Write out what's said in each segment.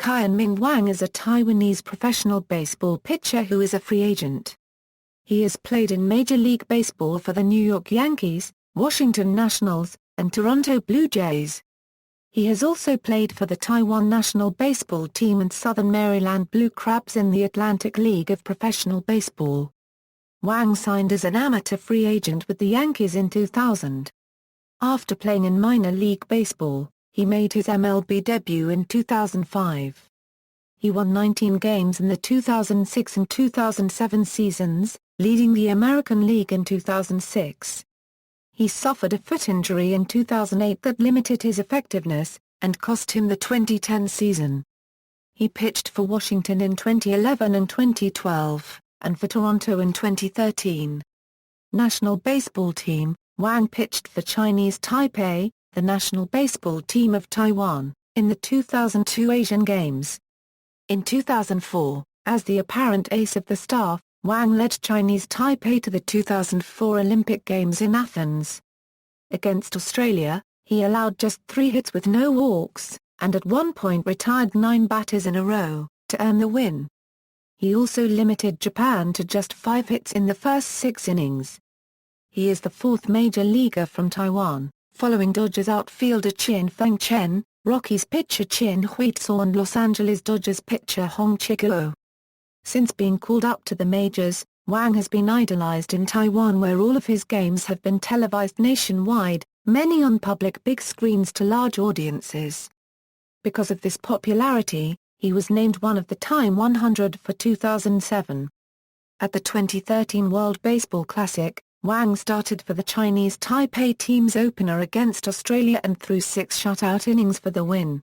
Chien-Ming Wang is a Taiwanese professional baseball pitcher who is a free agent. He has played in Major League Baseball for the New York Yankees, Washington Nationals, and Toronto Blue Jays. He has also played for the Taiwan national baseball team and Southern Maryland Blue Crabs in the Atlantic League of Professional Baseball. Wang signed as an amateur free agent with the Yankees in 2000. After playing in minor league baseball, he made his MLB debut in 2005. He won 19 games in the 2006 and 2007 seasons, leading the American League in 2006. He suffered a foot injury in 2008 that limited his effectiveness, and cost him the 2010 season. He pitched for Washington in 2011 and 2012, and for Toronto in 2013. National Baseball Team: Wang pitched for Chinese Taipei, the national baseball team of Taiwan, in the 2002 Asian Games. In 2004, as the apparent ace of the staff, Wang led Chinese Taipei to the 2004 Olympic Games in Athens. Against Australia, he allowed just 3 hits with no walks, and at one point retired 9 batters in a row, to earn the win. He also limited Japan to just 5 hits in the first 6 innings. He is the 4th major leaguer from Taiwan, following Dodgers outfielder Chien-Feng Chen, Rockies pitcher Chien Huitso and Los Angeles Dodgers pitcher Hong Chikuo. Since being called up to the majors, Wang has been idolized in Taiwan, where all of his games have been televised nationwide, many on public big screens to large audiences. Because of this popularity, he was named one of the Time 100 for 2007. At the 2013 World Baseball Classic, Wang started for the Chinese Taipei team's opener against Australia and threw 6 shutout innings for the win.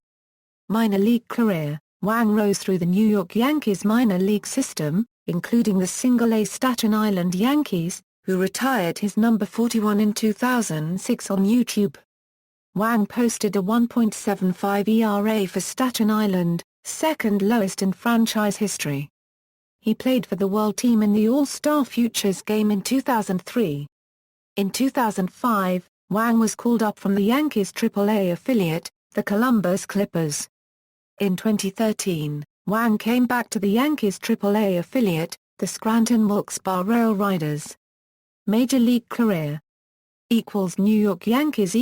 Minor league career: Wang rose through the New York Yankees minor league system, including the single-A Staten Island Yankees, who retired his number 41 in 2006 on YouTube. Wang posted a 1.75 ERA for Staten Island, second lowest in franchise history. He played for the World Team in the All-Star Futures game in 2003. In 2005, Wang was called up from the Yankees' Triple-A affiliate, the Columbus Clippers. In 2013, Wang came back to the Yankees' Triple-A affiliate, the Scranton Wilkes-Barre Rail Riders. Major League career: New York Yankees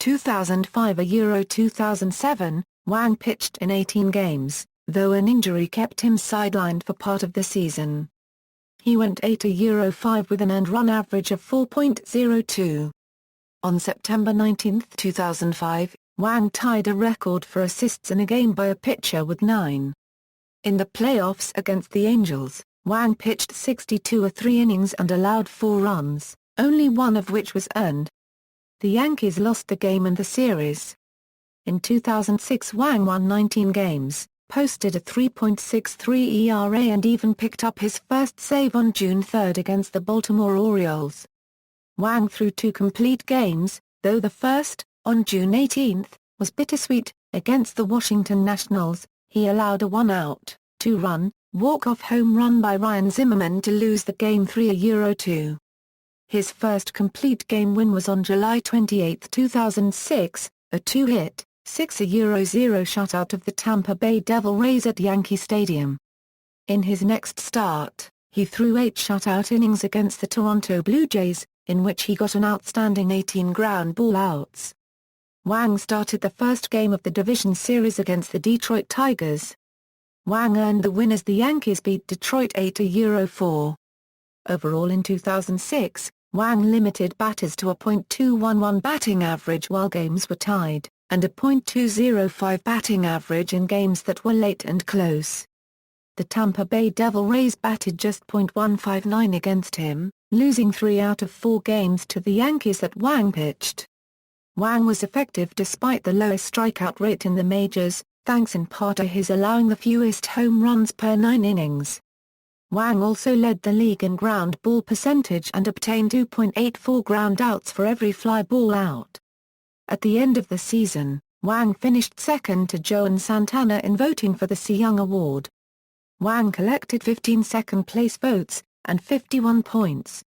2005 Euro 2007, Wang pitched in 18 games, though an injury kept him sidelined for part of the season. He went 8 Euro 5 with an earned run average of 4.02. On September 19, 2005, Wang tied a record for assists in a game by a pitcher with 9. In the playoffs against the Angels, Wang pitched 62 3 innings and allowed 4 runs, only one of which was earned. The Yankees lost the game and the series. In 2006, Wang won 19 games, posted a 3.63 ERA and even picked up his first save on June 3 against the Baltimore Orioles. Wang threw 2 complete games, though the first, on June 18, was bittersweet. Against the Washington Nationals, he allowed a 1-out, 2-run, walk-off home run by Ryan Zimmerman to lose the game 3-2. His first complete game win was on July 28, 2006, a 2-hit, 6-0 shutout of the Tampa Bay Devil Rays at Yankee Stadium. In his next start, he threw 8 shutout innings against the Toronto Blue Jays, in which he got an outstanding 18 ground ball outs. Wang started the first game of the division series against the Detroit Tigers. Wang earned the win as the Yankees beat Detroit 8-4. Overall in 2006, Wang limited batters to a .211 batting average while games were tied, and a .205 batting average in games that were late and close. The Tampa Bay Devil Rays batted just .159 against him, losing 3 out of 4 games to the Yankees that Wang pitched. Wang was effective despite the lowest strikeout rate in the majors, thanks in part to his allowing the fewest home runs per 9 innings. Wang also led the league in ground ball percentage and obtained 2.84 ground outs for every fly ball out. At the end of the season, Wang finished second to Joan Santana in voting for the Cy Young Award. Wang collected 15 second-place votes, and 51 points.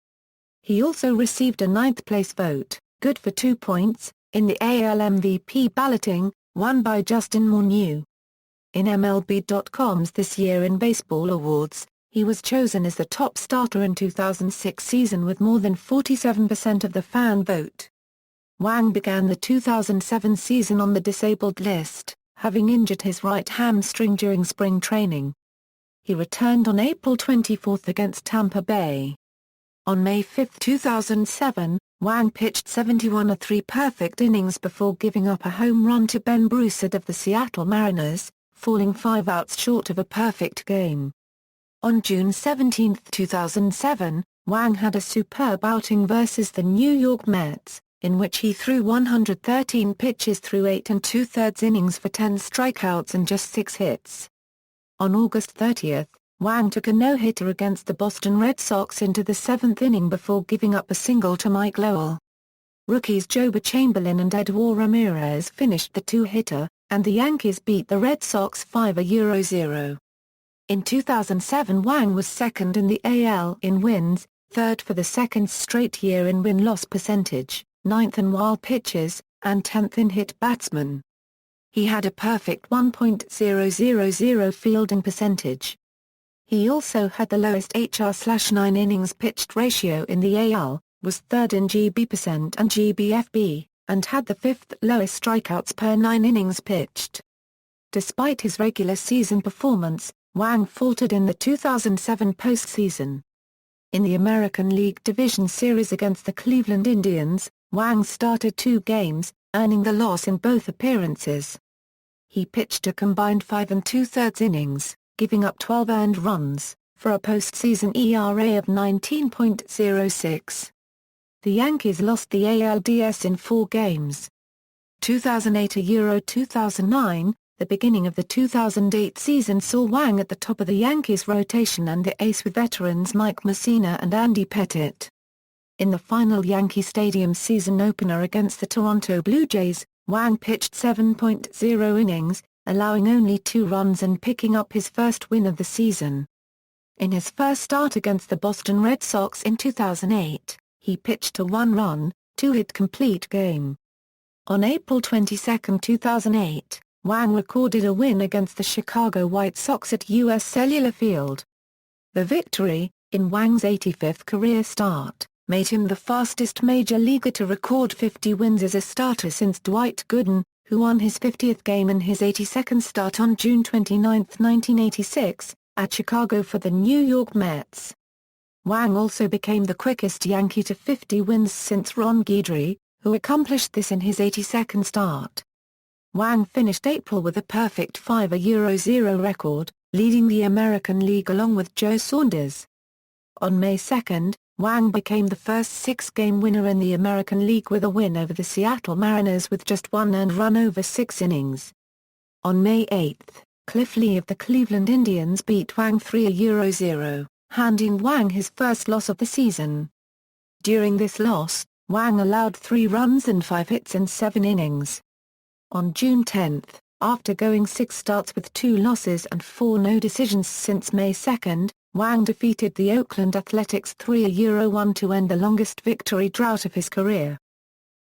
He also received a 9th-place vote, good for 2 points, in the AL MVP balloting, won by Justin Morneau. In MLB.com's This Year in Baseball Awards, he was chosen as the top starter in 2006 season with more than 47% of the fan vote. Wang began the 2007 season on the disabled list, having injured his right hamstring during spring training. He returned on April 24 against Tampa Bay. On May 5, 2007, Wang pitched 71 of 3 perfect innings before giving up a home run to Ben Broussard of the Seattle Mariners, falling 5 outs short of a perfect game. On June 17, 2007, Wang had a superb outing versus the New York Mets, in which he threw 113 pitches through 8 2/3 innings for 10 strikeouts and just 6 hits. On August 30, Wang took a no-hitter against the Boston Red Sox into the 7th inning before giving up a single to Mike Lowell. Rookies Joba Chamberlain and Edward Ramirez finished the 2-hitter, and the Yankees beat the Red Sox 5-0. In 2007 Wang was second in the AL in wins, third for the second straight year in win-loss percentage, 9th in wild pitches, and 10th in hit batsmen. He had a perfect 1.000 fielding percentage. He also had the lowest HR/9 innings pitched ratio in the AL, was third in GB% and GBFB, and had the 5th lowest strikeouts per 9 innings pitched. Despite his regular season performance, Wang faltered in the 2007 postseason. In the American League Division Series against the Cleveland Indians, Wang started 2 games, earning the loss in both appearances. He pitched a combined 5 2/3 innings, giving up 12 earned runs, for a postseason ERA of 19.06. The Yankees lost the ALDS in 4 games. 2008–2009, the beginning of the 2008 season saw Wang at the top of the Yankees rotation and the ace with veterans Mike Mussina and Andy Pettitte. In the final Yankee Stadium season opener against the Toronto Blue Jays, Wang pitched 7.0 innings, allowing only 2 runs and picking up his first win of the season. In his first start against the Boston Red Sox in 2008, he pitched a 1-run, 2-hit complete game. On April 22, 2008, Wang recorded a win against the Chicago White Sox at U.S. Cellular Field. The victory, in Wang's 85th career start, made him the fastest major leaguer to record 50 wins as a starter since Dwight Gooden, who won his 50th game in his 82nd start on June 29, 1986, at Chicago for the New York Mets. Wang also became the quickest Yankee to 50 wins since Ron Guidry, who accomplished this in his 82nd start. Wang finished April with a perfect 5-0 record, leading the American League along with Joe Saunders. On May 2, Wang became the first 6-game winner in the American League with a win over the Seattle Mariners with just 1 earned run over 6 innings. On May 8, Cliff Lee of the Cleveland Indians beat Wang 3-0, handing Wang his first loss of the season. During this loss, Wang allowed 3 runs and 5 hits in 7 innings. On June 10, after going 6 starts with 2 losses and 4 no decisions since May 2, Wang defeated the Oakland Athletics 3-1 to end the longest victory drought of his career.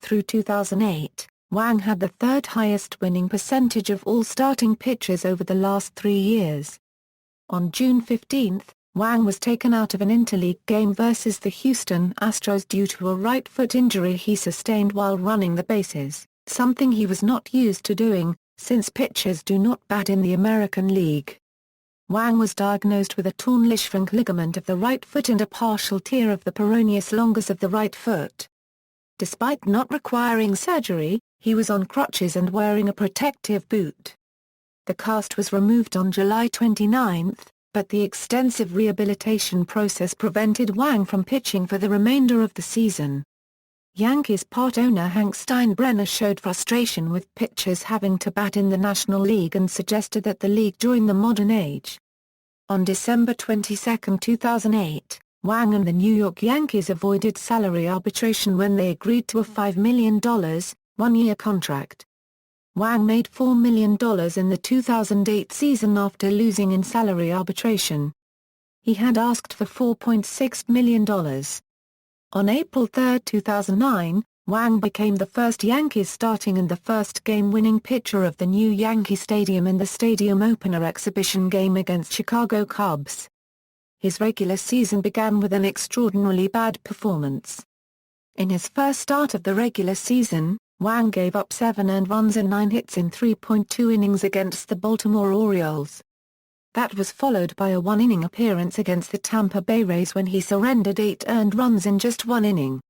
Through 2008, Wang had the 3rd highest winning percentage of all starting pitchers over the last 3 years. On June 15, Wang was taken out of an interleague game versus the Houston Astros due to a right foot injury he sustained while running the bases, something he was not used to doing, since pitchers do not bat in the American League. Wang was diagnosed with a torn Lisfranc ligament of the right foot and a partial tear of the peroneus longus of the right foot. Despite not requiring surgery, he was on crutches and wearing a protective boot. The cast was removed on July 29, but the extensive rehabilitation process prevented Wang from pitching for the remainder of the season. Yankees part owner Hank Steinbrenner showed frustration with pitchers having to bat in the National League and suggested that the league join the modern age. On December 22, 2008, Wang and the New York Yankees avoided salary arbitration when they agreed to a $5 million, 1-year contract. Wang made $4 million in the 2008 season after losing in salary arbitration. He had asked for $4.6 million. On April 3, 2009, Wang became the first Yankees starting and the first game-winning pitcher of the new Yankee Stadium in the stadium opener exhibition game against Chicago Cubs. His regular season began with an extraordinarily bad performance. In his first start of the regular season, Wang gave up 7 earned runs and 9 hits in 3.2 innings against the Baltimore Orioles. That was followed by a 1-inning appearance against the Tampa Bay Rays when he surrendered 8 earned runs in just 1 inning.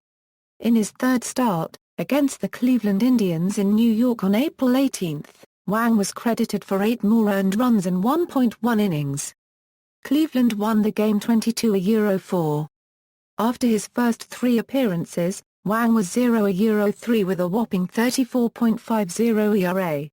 In his third start, against the Cleveland Indians in New York on April 18, Wang was credited for 8 more earned runs in 1.1 innings. Cleveland won the game 22-4. After his first 3 appearances, Wang was 0-3 with a whopping 34.50 ERA.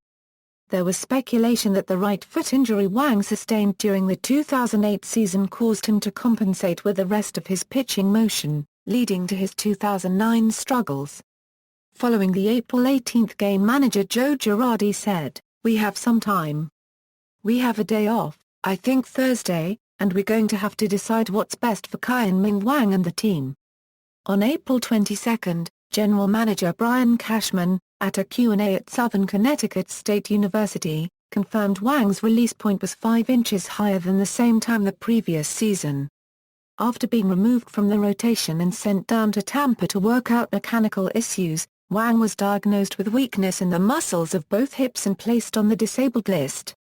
There was speculation that the right foot injury Wang sustained during the 2008 season caused him to compensate with the rest of his pitching motion, leading to his 2009 struggles. Following the April 18 game, manager Joe Girardi said, "We have some time. We have a day off, I think Thursday, and we're going to have to decide what's best for Chien-Ming Wang and the team." On April 22, General Manager Brian Cashman, at a Q&A at Southern Connecticut State University, confirmed Wang's release point was 5 inches higher than the same time the previous season. After being removed from the rotation and sent down to Tampa to work out mechanical issues, Wang was diagnosed with weakness in the muscles of both hips and placed on the disabled list.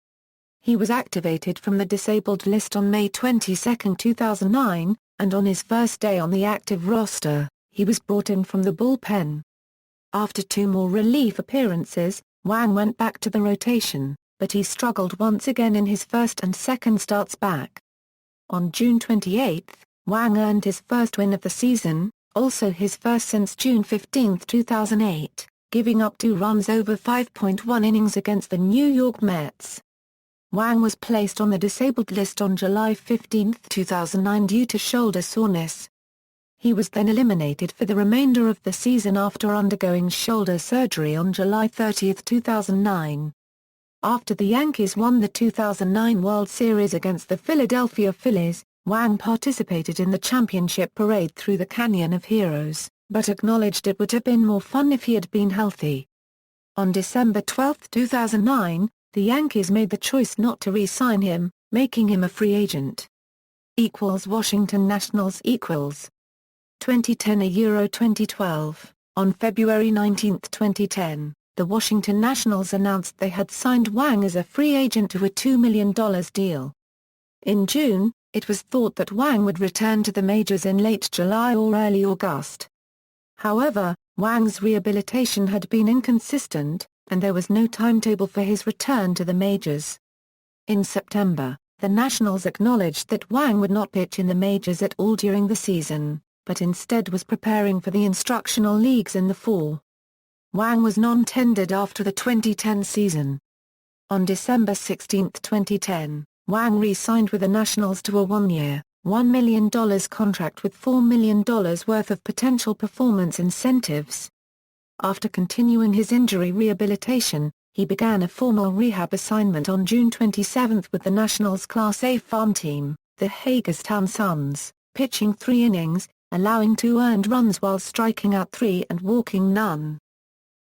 He was activated from the disabled list on May 22, 2009, and on his first day on the active roster, he was brought in from the bullpen. After 2 more relief appearances, Wang went back to the rotation, but he struggled once again in his first and second starts back. On June 28, Wang earned his first win of the season, also his first since June 15, 2008, giving up 2 runs over 5.1 innings against the New York Mets. Wang was placed on the disabled list on July 15, 2009 due to shoulder soreness. He was then eliminated for the remainder of the season after undergoing shoulder surgery on July 30, 2009. After the Yankees won the 2009 World Series against the Philadelphia Phillies, Wang participated in the championship parade through the Canyon of Heroes, but acknowledged it would have been more fun if he had been healthy. On December 12, 2009, the Yankees made the choice not to re-sign him, making him a free agent. Washington Nationals 2010-2012. On February 19, 2010, the Washington Nationals announced they had signed Wang as a free agent to a $2 million deal. In June, it was thought that Wang would return to the majors in late July or early August. However, Wang's rehabilitation had been inconsistent, and there was no timetable for his return to the majors. In September, the Nationals acknowledged that Wang would not pitch in the majors at all during the season, but instead was preparing for the instructional leagues in the fall. Wang was non-tendered after the 2010 season. On December 16, 2010, Wang re-signed with the Nationals to a 1-year, $1 million contract with $4 million worth of potential performance incentives. After continuing his injury rehabilitation, he began a formal rehab assignment on June 27 with the Nationals' Class A farm team, the Hagerstown Suns, pitching 3 innings, allowing 2 earned runs while striking out 3 and walking none.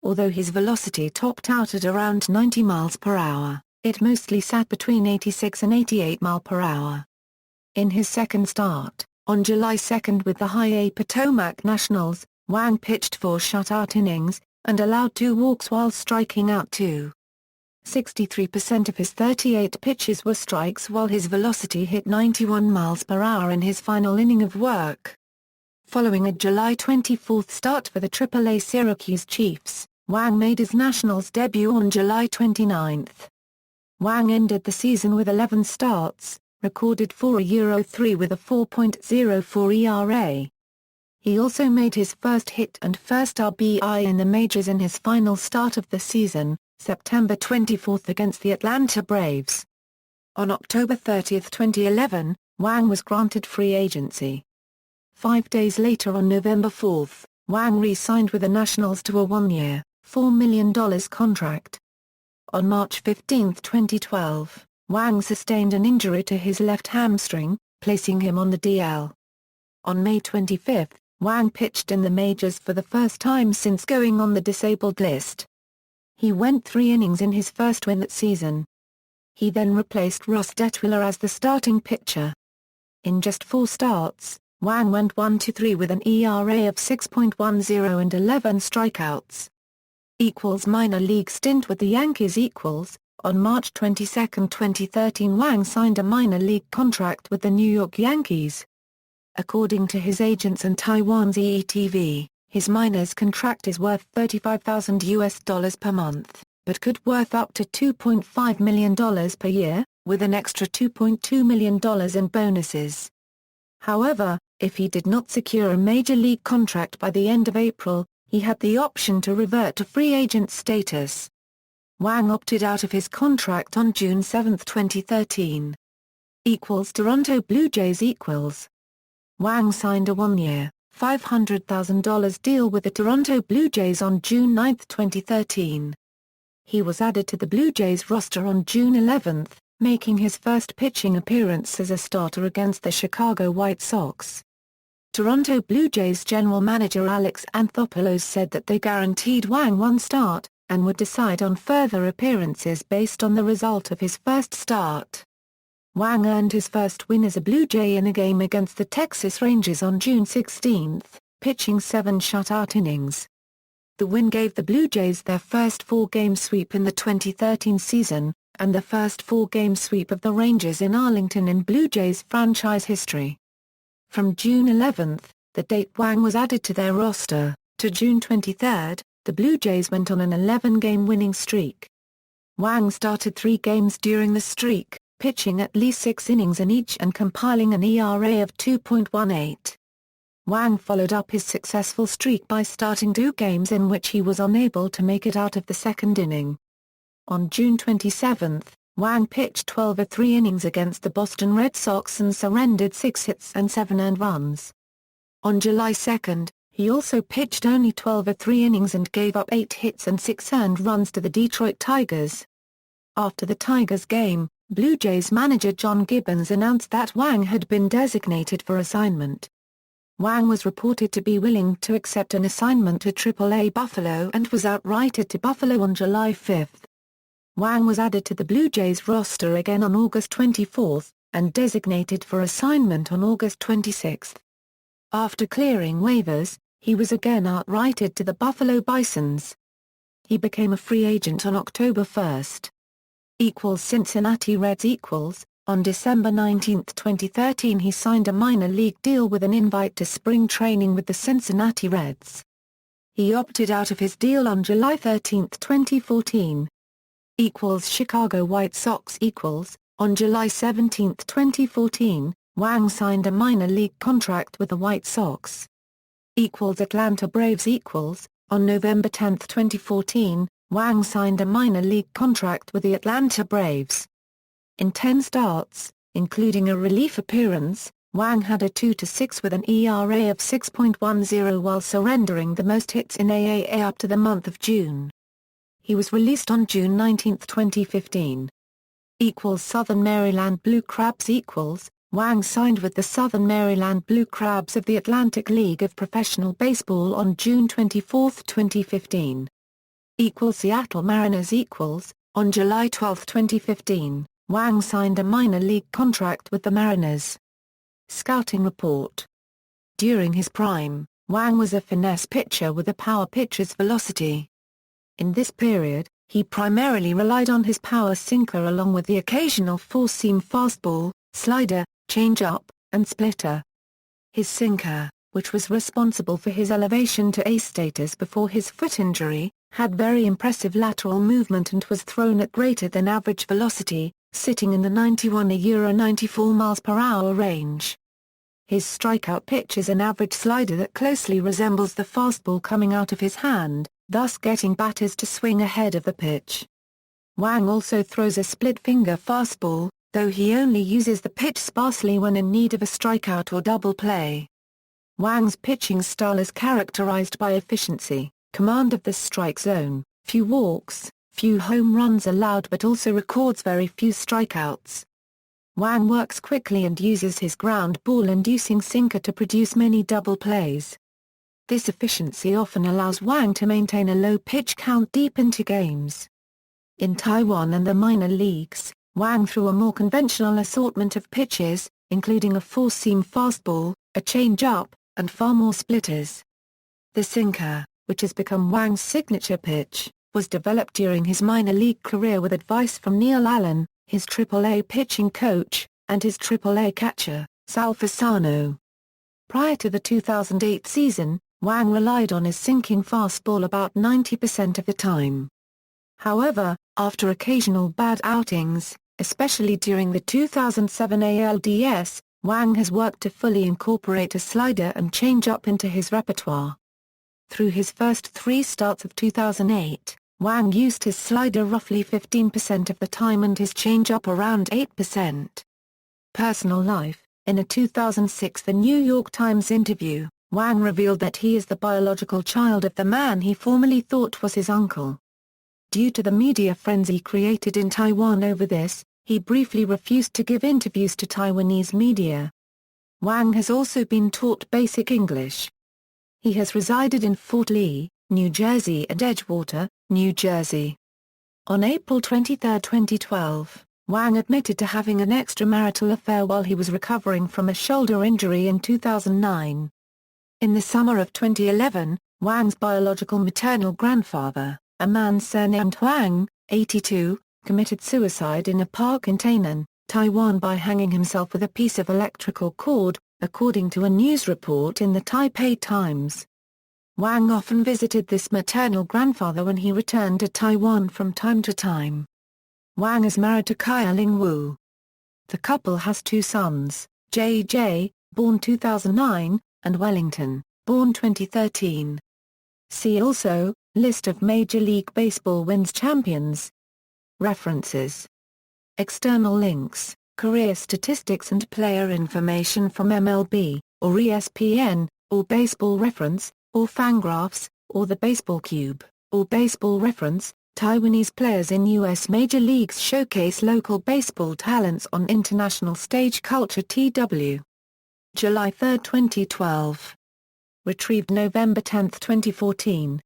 Although his velocity topped out at around 90 miles per hour, it mostly sat between 86 and 88 miles per hour. In his second start, on July 2 with the High A Potomac Nationals, Wang pitched 4 shutout innings, and allowed 2 walks while striking out 2. 63% of his 38 pitches were strikes while his velocity hit 91 miles per hour in his final inning of work. Following a July 24 start for the AAA Syracuse Chiefs, Wang made his Nationals debut on July 29. Wang ended the season with 11 starts, recorded 4-3 with a 4.04 ERA. He also made his first hit and first RBI in the majors in his final start of the season, September 24 against the Atlanta Braves. On October 30, 2011, Wang was granted free agency. 5 days later on November 4, Wang re-signed with the Nationals to a 1-year, $4 million contract. On March 15, 2012, Wang sustained an injury to his left hamstring, placing him on the DL. On May 25, Wang pitched in the majors for the first time since going on the disabled list. He went 3 innings in his first win that season. He then replaced Ross Detwiler as the starting pitcher. In just 4 starts, Wang went 1-3 with an ERA of 6.10 and 11 strikeouts. Minor league stint with the Yankees. On March 22, 2013, Wang signed a minor league contract with the New York Yankees. According to his agents and Taiwan's EETV, his minors contract is worth $35,000 per month, but could worth up to $2.5 million per year, with an extra $2.2 million in bonuses. However, if he did not secure a major league contract by the end of April, he had the option to revert to free agent status. Wang opted out of his contract on June 7, 2013. Toronto Blue Jays. Wang signed a 1-year, $500,000 deal with the Toronto Blue Jays on June 9, 2013. He was added to the Blue Jays roster on June 11, making his first pitching appearance as a starter against the Chicago White Sox. Toronto Blue Jays general manager Alex Anthopoulos said that they guaranteed Wang 1 start, and would decide on further appearances based on the result of his first start. Wang earned his first win as a Blue Jay in a game against the Texas Rangers on June 16, pitching 7 shutout innings. The win gave the Blue Jays their first 4-game sweep in the 2013 season, and the first 4-game sweep of the Rangers in Arlington in Blue Jays franchise history. From June 11, the date Wang was added to their roster, to June 23, the Blue Jays went on an 11-game winning streak. Wang started 3 games during the streak, pitching at least 6 innings in each and compiling an ERA of 2.18. Wang followed up his successful streak by starting 2 games in which he was unable to make it out of the second inning. On June 27, Wang pitched 12 of 3 innings against the Boston Red Sox and surrendered 6 hits and 7 earned runs. On July 2, he also pitched only 12 of 3 innings and gave up 8 hits and 6 earned runs to the Detroit Tigers. After the Tigers game, Blue Jays manager John Gibbons announced that Wang had been designated for assignment. Wang was reported to be willing to accept an assignment to AAA Buffalo and was outrighted to Buffalo on July 5. Wang was added to the Blue Jays roster again on August 24, and designated for assignment on August 26. After clearing waivers, he was again outrighted to the Buffalo Bisons. He became a free agent on October 1. Cincinnati Reds. On December 19, 2013, he signed a minor league deal with an invite to spring training with the Cincinnati Reds. He opted out of his deal on July 13, 2014. Chicago White Sox. On July 17, 2014, Wang signed a minor league contract with the White Sox. Atlanta Braves. On November 10, 2014, Wang signed a minor league contract with the Atlanta Braves. In 10 starts, including a relief appearance, Wang had a 2-6 with an ERA of 6.10 while surrendering the most hits in AAA up to the month of June. He was released on June 19, 2015. Southern Maryland Blue Crabs. Wang signed with the Southern Maryland Blue Crabs of the Atlantic League of Professional Baseball on June 24, 2015. Seattle Mariners. On July 12, 2015, Wang signed a minor league contract with the Mariners. Scouting report. During his prime, Wang was a finesse pitcher with a power pitcher's velocity. In this period, he primarily relied on his power sinker along with the occasional four-seam fastball, slider, changeup, and splitter. His sinker, which was responsible for his elevation to ace status before his foot injury, had very impressive lateral movement and was thrown at greater than average velocity, sitting in the 91-94 mph range. His strikeout pitch is an average slider that closely resembles the fastball coming out of his hand, thus getting batters to swing ahead of the pitch. Wang also throws a split-finger fastball, though he only uses the pitch sparsely when in need of a strikeout or double play. Wang's pitching style is characterized by efficiency, command of the strike zone, few walks, few home runs allowed but also records very few strikeouts. Wang works quickly and uses his ground ball-inducing sinker to produce many double plays. This efficiency often allows Wang to maintain a low pitch count deep into games. In Taiwan and the minor leagues, Wang threw a more conventional assortment of pitches, including a four-seam fastball, a change-up, and far more splitters. The sinker, which has become Wang's signature pitch, was developed during his minor league career with advice from Neil Allen, his Triple-A pitching coach, and his Triple-A catcher, Sal Fasano. Prior to the 2008 season, Wang relied on his sinking fastball about 90% of the time. However, after occasional bad outings, especially during the 2007 ALDS, Wang has worked to fully incorporate a slider and changeup into his repertoire. Through his first 3 starts of 2008, Wang used his slider roughly 15% of the time and his changeup around 8%. Personal life: in a 2006 The New York Times interview, Wang revealed that he is the biological child of the man he formerly thought was his uncle. Due to the media frenzy created in Taiwan over this, he briefly refused to give interviews to Taiwanese media. Wang has also been taught basic English. He has resided in Fort Lee, New Jersey and Edgewater, New Jersey. On April 23, 2012, Wang admitted to having an extramarital affair while he was recovering from a shoulder injury in 2009. In the summer of 2011, Wang's biological maternal grandfather, a man surnamed Wang, 82, committed suicide in a park in Tainan, Taiwan by hanging himself with a piece of electrical cord, according to a news report in the Taipei Times. Wang often visited this maternal grandfather when he returned to Taiwan from time to time. Wang is married to Kai-Ling Wu. The couple has 2 sons, J.J., born 2009, and Wellington, born 2013. See also, List of Major League Baseball wins champions. References. External links, career statistics and player information from MLB, or ESPN, or Baseball Reference, or Fangraphs, or the Baseball Cube, or Baseball Reference. Taiwanese players in U.S. major leagues showcase local baseball talents on international stage. Culture TW. July 3, 2012. Retrieved November 10, 2014.